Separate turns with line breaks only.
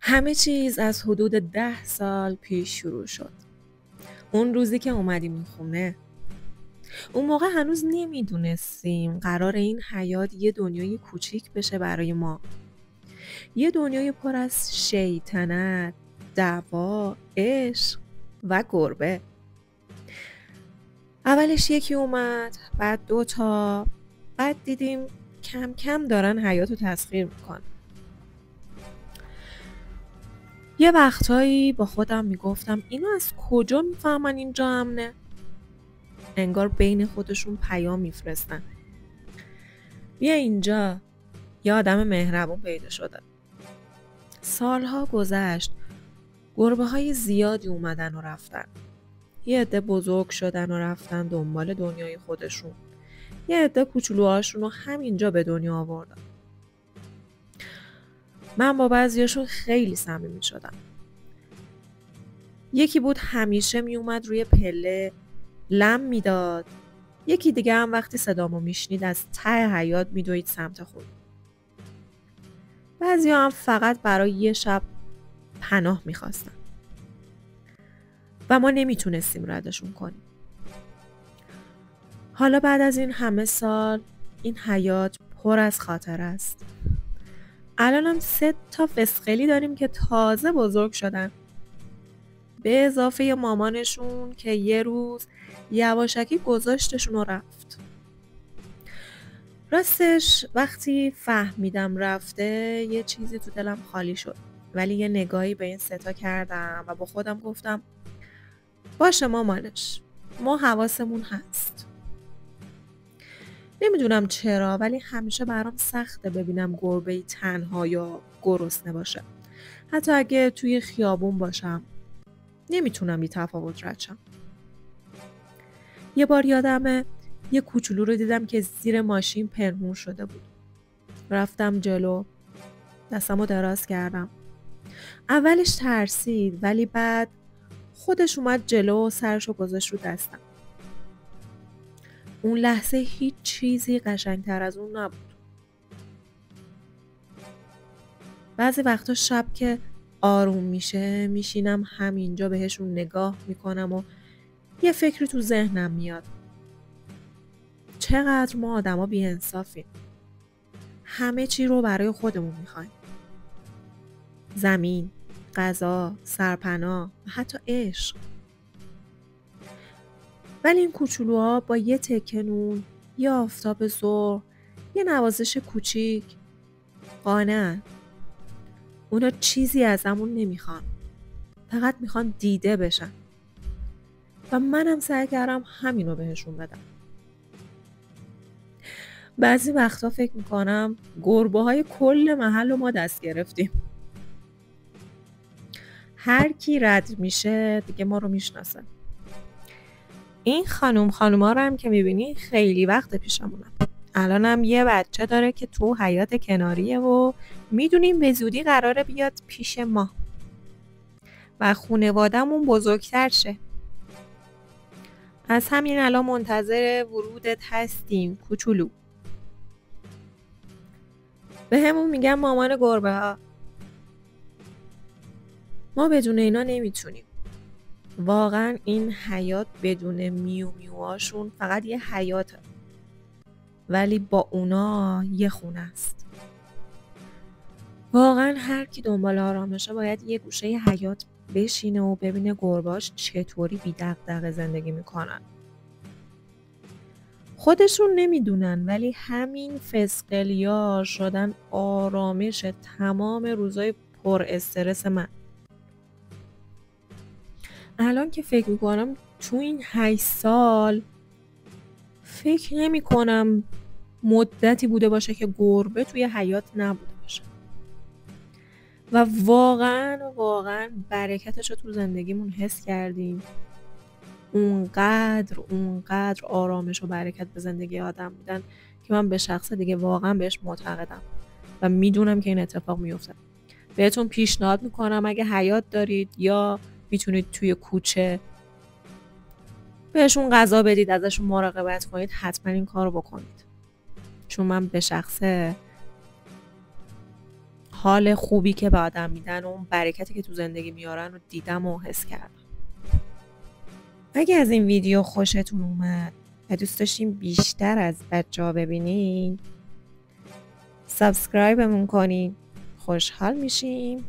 همه چیز از حدود 10 سال پیش شروع شد. اون روزی که اومدیم این خونه، اون موقع هنوز نمیدونستیم قرار این حیات یه دنیای کوچیک بشه برای ما. یه دنیای پر از شیطنت، دعوا، عشق و گربه. اولش یکی اومد، بعد 2 تا، بعد دیدیم کم کم دارن حیاتو تسخیر میکنن. یه وقتایی با خودم میگفتم اینو از کجا میفهمن اینجا امنه؟ انگار بین خودشون پیام میفرستن. بیا اینجا، یه آدم مهربون پیدا شده. سالها گذشت، گربه های زیادی اومدن و رفتن. یه عده بزرگ شدن و رفتن دنبال دنیای خودشون. یه عده کوچولوهاشون رو همینجا به دنیا آوردن. من با بعضیاشون خیلی صمیمی شدم. یکی بود همیشه می اومد روی پله لم میداد. یکی دیگه هم وقتی صدامو میشنید از ته حیاط میدوید سمت خود. بعضی هم فقط برای یه شب پناه میخواستن و ما نمیتونستیم ردشون کنیم. حالا بعد از این همه سال این حیاط پر از خاطره است. الان هم 3 تا فسقلی داریم که تازه بزرگ شدن، به اضافه مامانشون که یه روز یواشکی گذاشتشون و رفت. راستش وقتی فهمیدم رفته یه چیزی تو دلم خالی شد، ولی یه نگاهی به این 3 تا کردم و با خودم گفتم باشه مامانش، ما حواسمون هست. نمیدونم چرا ولی همیشه برام سخته ببینم گربه‌ای تنها یا گرسنه باشه. حتی اگه توی خیابون باشم نمیتونم بی تفاوت رد شم. یه بار یادمه یه کوچولو رو دیدم که زیر ماشین پنهون شده بود. رفتم جلو، دستمو دراز کردم. اولش ترسید ولی بعد خودش اومد جلو و سرشو گذاشت رو دستم. اون لحظه هیچ چیزی قشنگتر از اون نبود. بعضی وقتا شب که آروم میشه میشینم همینجا بهشون نگاه میکنم و یه فکری تو ذهنم میاد. چقدر ما آدما بی‌انصافیم. همه چی رو برای خودمون میخوایم. زمین، غذا، سرپناه و حتی عشق. ولی این کوچولوها با یه تکه نون، یه آفتاب ظهر، یه نوازش کوچیک قانعن. اونا چیزی ازمون نمیخوان. فقط میخوان دیده بشن. و منم سعی کردم همینو بهشون بدم. بعضی وقتا فکر میکنم گربه های کل محل رو ما دست گرفتیم. هر کی رد میشه دیگه ما رو میشناسه. این خانوما رو هم که میبینی خیلی وقت پیشمونم. الان هم یه بچه داره که تو حیاط کناریه و میدونیم به زودی قراره بیاد پیش ما و خونوادمون بزرگتر شه. از همین الان منتظر ورودت هستیم کوچولو. به همون میگم مامان گربه ها. ما بدون اینا نمیتونیم. واقعا این حیاط بدون میو میوهاشون فقط یه حیاطه. ولی با اونا یه خونه است. واقعا هر کی دنبال آرامشه باید یه گوشه حیاط بشینه و ببینه گربه‌هاش چطوری بی دغدغه زندگی میکنن. خودشون نمیدونن ولی همین فسقلیا شدن آرامش تمام روزای پر استرس من. الان که فکر میکنم تو این 8 سال فکر نمی کنم مدتی بوده باشه که گربه توی حیاط نبوده باشه. و واقعا برکتش رو تو زندگیمون حس کردیم. اونقدر آرامش و برکت به زندگی آدم میدن که من به شخص دیگه واقعا بهش معتقدم و میدونم که این اتفاق میفته. بهتون پیشنهاد میکنم اگه حیاط دارید یا میتونید توی کوچه بهشون غذا بدید، ازشون مراقبت کنید، حتما این کار رو بکنید. چون من به شخصه حال خوبی که به آدم میدن و اون برکتی که تو زندگی میارن رو دیدم و حس کردم. اگه از این ویدیو خوشتون اومد و دوست داشتین بیشتر از بچه‌ها ببینین، سابسکرایبمون کنین، خوشحال میشیم.